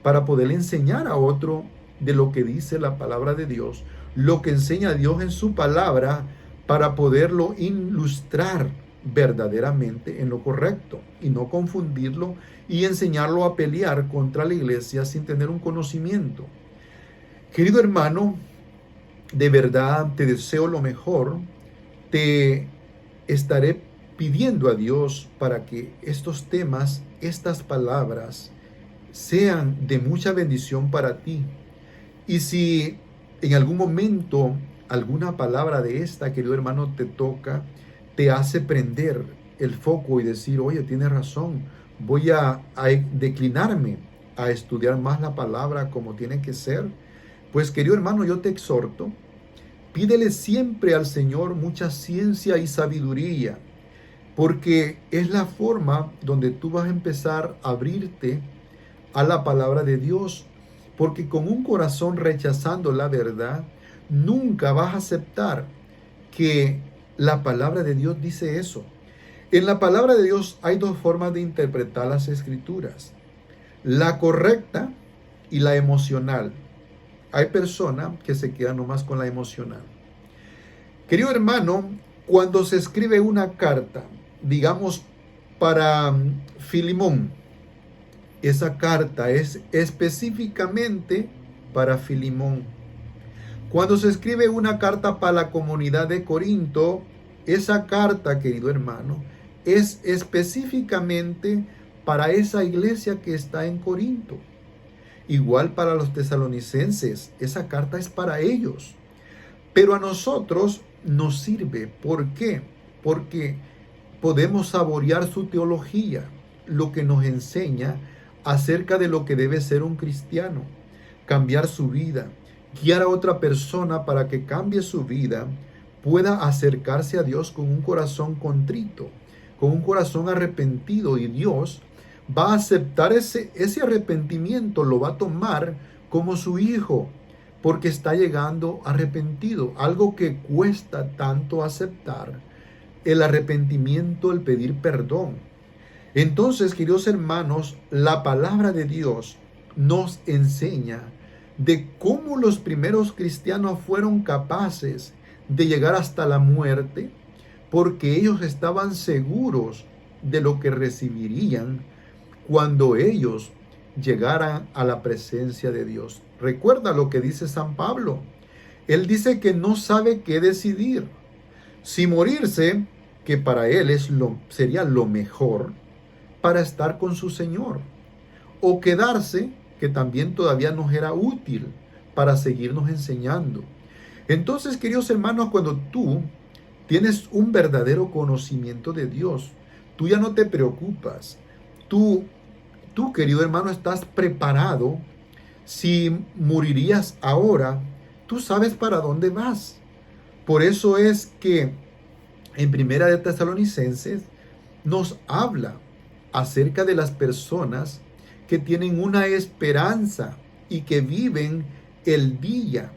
para poder enseñar a otro de lo que dice la palabra de Dios, lo que enseña Dios en su palabra, para poderlo ilustrar verdaderamente en lo correcto y no confundirlo y enseñarlo a pelear contra la iglesia sin tener un conocimiento. Querido hermano, de verdad te deseo lo mejor. Te estaré pidiendo a Dios para que estos temas, estas palabras, sean de mucha bendición para ti. Y si en algún momento alguna palabra de esta, querido hermano, te toca, te hace prender el foco y decir, oye, tienes razón, voy a declinarme a estudiar más la palabra como tiene que ser, pues querido hermano, yo te exhorto, pídele siempre al Señor mucha ciencia y sabiduría, porque es la forma donde tú vas a empezar a abrirte a la palabra de Dios, porque con un corazón rechazando la verdad, nunca vas a aceptar que la palabra de Dios dice eso. En la palabra de Dios hay dos formas de interpretar las escrituras, la correcta y la emocional. Hay personas que se quedan nomás con la emocional. Querido hermano, cuando se escribe una carta, digamos para Filimón, esa carta es específicamente para Filimón. Cuando se escribe una carta para la comunidad de Corinto, esa carta, querido hermano, es específicamente para esa iglesia que está en Corinto. Igual para los tesalonicenses, esa carta es para ellos. Pero a nosotros nos sirve. ¿Por qué? Porque podemos saborear su teología, lo que nos enseña acerca de lo que debe ser un cristiano, cambiar su vida, guiar a otra persona para que cambie su vida, pueda acercarse a Dios con un corazón contrito, con un corazón arrepentido, y Dios va a aceptar ese arrepentimiento, lo va a tomar como su hijo, porque está llegando arrepentido, algo que cuesta tanto aceptar, el arrepentimiento, el pedir perdón. Entonces, queridos hermanos, la palabra de Dios nos enseña de cómo los primeros cristianos fueron capaces de llegar hasta la muerte, porque ellos estaban seguros de lo que recibirían cuando ellos llegaran a la presencia de Dios. Recuerda lo que dice San Pablo. Él dice que no sabe qué decidir. Si morirse, que para él sería lo mejor para estar con su Señor, o quedarse, que también todavía nos era útil para seguirnos enseñando. Entonces, queridos hermanos, cuando tú tienes un verdadero conocimiento de Dios, tú ya no te preocupas. Tú, querido hermano, estás preparado. Si morirías ahora, tú sabes para dónde vas. Por eso es que en Primera de Tesalonicenses nos habla acerca de las personas que tienen una esperanza y que viven el día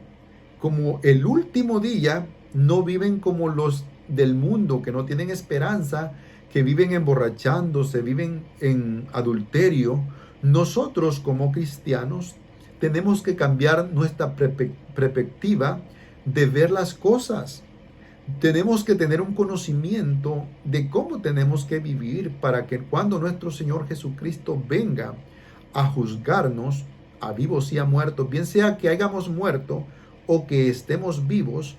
como el último día, no viven como los del mundo que no tienen esperanza, que viven emborrachándose, viven en adulterio. Nosotros como cristianos tenemos que cambiar nuestra perspectiva de ver las cosas. Tenemos que tener un conocimiento de cómo tenemos que vivir para que cuando nuestro Señor Jesucristo venga a juzgarnos, a vivos y a muertos, bien sea que hayamos muerto o que estemos vivos,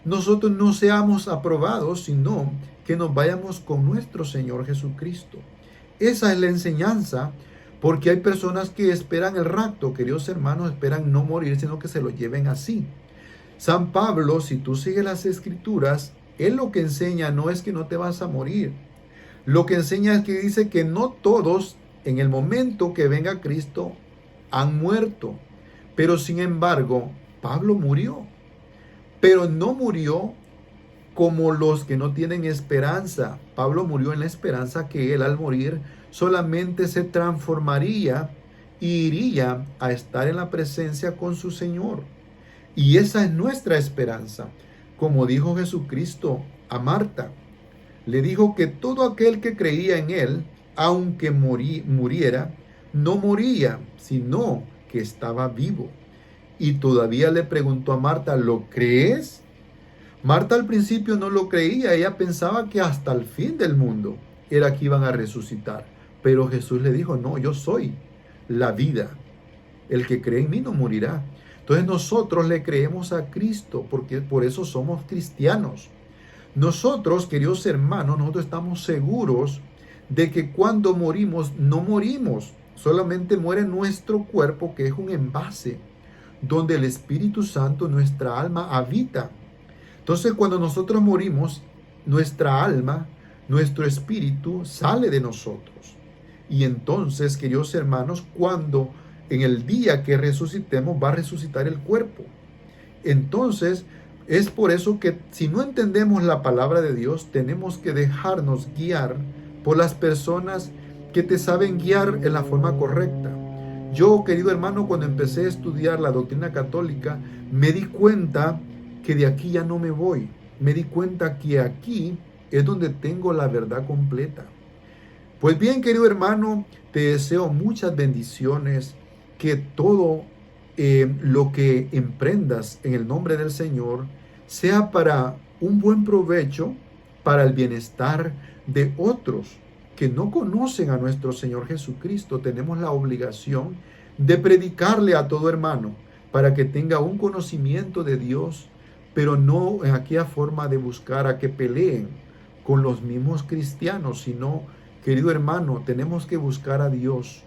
nosotros no seamos aprobados, sino que nos vayamos con nuestro Señor Jesucristo. Esa es la enseñanza, porque hay personas que esperan el rapto, queridos hermanos, esperan no morir, sino que se lo lleven así. San Pablo, si tú sigues las escrituras, él lo que enseña no es que no te vas a morir. Lo que enseña es que dice que no todos en el momento que venga Cristo han muerto. Pero sin embargo, Pablo murió. Pero no murió como los que no tienen esperanza. Pablo murió en la esperanza que él al morir solamente se transformaría y iría a estar en la presencia con su Señor. Y esa es nuestra esperanza. Como dijo Jesucristo a Marta, le dijo que todo aquel que creía en él, aunque muriera, no moría, sino que estaba vivo. Y todavía le preguntó a Marta, ¿lo crees? Marta al principio no lo creía, ella pensaba que hasta el fin del mundo era que iban a resucitar. Pero Jesús le dijo, no, yo soy la vida. El que cree en mí no morirá. Entonces nosotros le creemos a Cristo, porque por eso somos cristianos. Nosotros, queridos hermanos, nosotros estamos seguros de que cuando morimos, no morimos. Solamente muere nuestro cuerpo, que es un envase, donde el Espíritu Santo, nuestra alma, habita. Entonces, cuando nosotros morimos, nuestra alma, nuestro espíritu sale de nosotros. Y entonces, queridos hermanos, cuando en el día que resucitemos, va a resucitar el cuerpo. Entonces, es por eso que si no entendemos la palabra de Dios, tenemos que dejarnos guiar por las personas que te saben guiar en la forma correcta. Yo, querido hermano, cuando empecé a estudiar la doctrina católica, me di cuenta que de aquí ya no me voy. Me di cuenta que aquí es donde tengo la verdad completa. Pues bien, querido hermano, te deseo muchas bendiciones, que todo lo que emprendas en el nombre del Señor sea para un buen provecho, para el bienestar de otros que no conocen a nuestro Señor Jesucristo. Tenemos la obligación de predicarle a todo hermano para que tenga un conocimiento de Dios, pero no en aquella forma de buscar a que peleen con los mismos cristianos, sino, querido hermano, tenemos que buscar a Dios.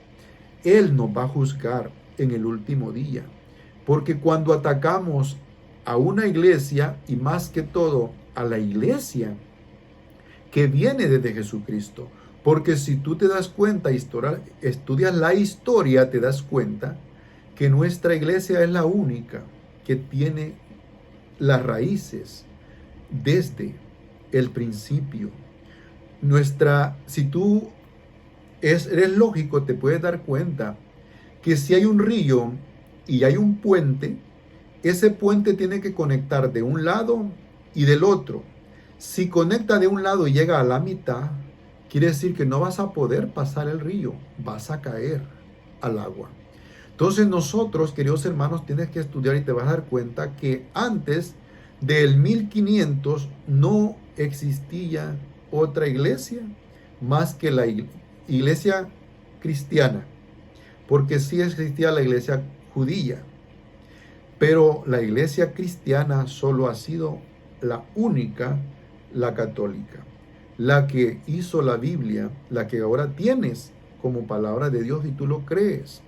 Él nos va a juzgar en el último día, porque cuando atacamos a una iglesia, y más que todo a la iglesia que viene desde Jesucristo, porque si tú te das cuenta, estudias la historia, te das cuenta que nuestra iglesia es la única que tiene las raíces desde el principio. Si tú eres lógico, te puedes dar cuenta que si hay un río y hay un puente, ese puente tiene que conectar de un lado y del otro. Si conecta de un lado y llega a la mitad, quiere decir que no vas a poder pasar el río, vas a caer al agua. Entonces nosotros, queridos hermanos, tienes que estudiar y te vas a dar cuenta que antes del 1500 no existía otra iglesia más que la iglesia cristiana, porque sí existía la iglesia judía, pero la iglesia cristiana solo ha sido la única, la católica, la que hizo la Biblia, la que ahora tienes como palabra de Dios y tú lo crees.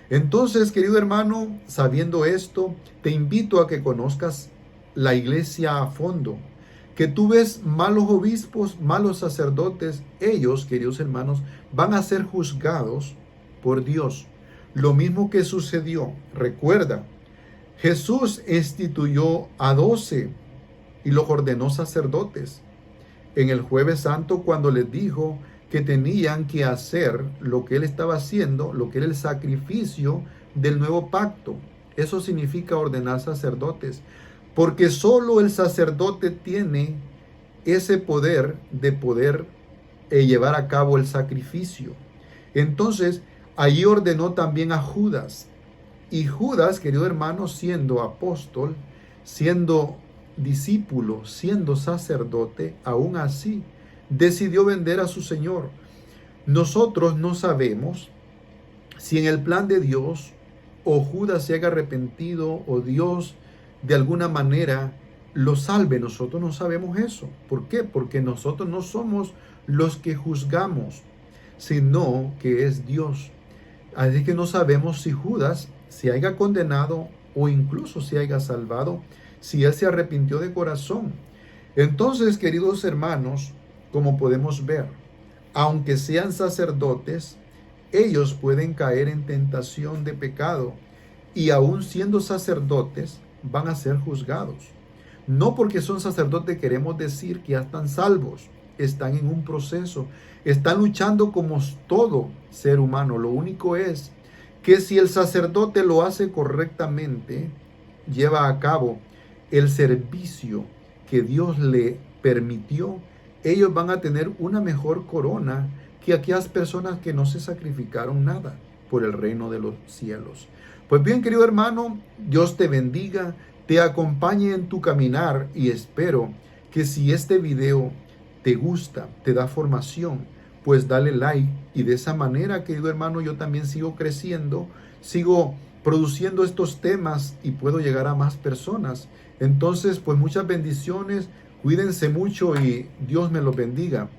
Entonces, querido hermano, sabiendo esto, te invito a que conozcas la iglesia a fondo, que tú ves malos obispos, malos sacerdotes, ellos, queridos hermanos, van a ser juzgados por Dios. Lo mismo que sucedió, recuerda, Jesús instituyó a 12 y los ordenó sacerdotes en el Jueves Santo cuando les dijo que tenían que hacer lo que él estaba haciendo, lo que era el sacrificio del nuevo pacto. Eso significa ordenar sacerdotes, porque solo el sacerdote tiene ese poder de poder llevar a cabo el sacrificio. Entonces, allí ordenó también a Judas. Y Judas, querido hermano, siendo apóstol, siendo discípulo, siendo sacerdote, aún así decidió vender a su Señor. Nosotros no sabemos si en el plan de Dios o Judas se haya arrepentido o Dios de alguna manera lo salve. Nosotros no sabemos eso. ¿Por qué? Porque nosotros no somos los que juzgamos, sino que es Dios. Así que no sabemos si Judas se haya condenado o incluso se haya salvado, si él se arrepintió de corazón. Entonces, queridos hermanos, como podemos ver, aunque sean sacerdotes, ellos pueden caer en tentación de pecado y aún siendo sacerdotes van a ser juzgados. No porque son sacerdotes queremos decir que ya están salvos, están en un proceso, están luchando como todo ser humano. Lo único es que si el sacerdote lo hace correctamente, lleva a cabo el servicio que Dios le permitió, ellos van a tener una mejor corona que aquellas personas que no se sacrificaron nada por el reino de los cielos. Pues bien, querido hermano, Dios te bendiga, te acompañe en tu caminar y espero que si este video te gusta, te da formación, pues dale like y de esa manera, querido hermano, yo también sigo creciendo, sigo produciendo estos temas y puedo llegar a más personas. Entonces, pues muchas bendiciones, cuídense mucho y Dios me los bendiga.